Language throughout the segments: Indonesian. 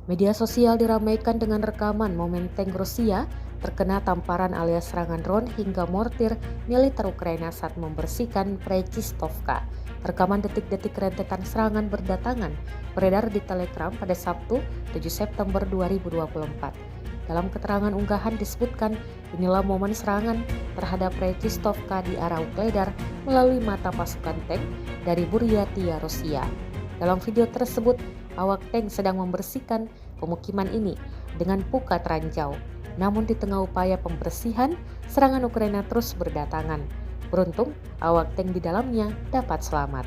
Media sosial diramaikan dengan rekaman momen tank Rusia terkena tamparan alias serangan drone hingga mortir militer Ukraina saat membersihkan Prechistovka. Rekaman detik-detik rentetan serangan berdatangan beredar di Telegram pada Sabtu 7 September 2024. Dalam keterangan unggahan disebutkan, inilah momen serangan terhadap Prechistovka di arah Ukledar melalui mata pasukan tank dari Buryatia, Rusia. Dalam video tersebut, awak tank sedang membersihkan pemukiman ini dengan pukat ranjau. Namun di tengah upaya pembersihan, serangan Ukraina terus berdatangan. Beruntung, awak tank di dalamnya dapat selamat.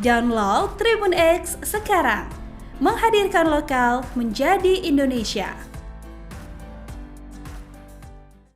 Download Tribun X sekarang, menghadirkan lokal menjadi Indonesia.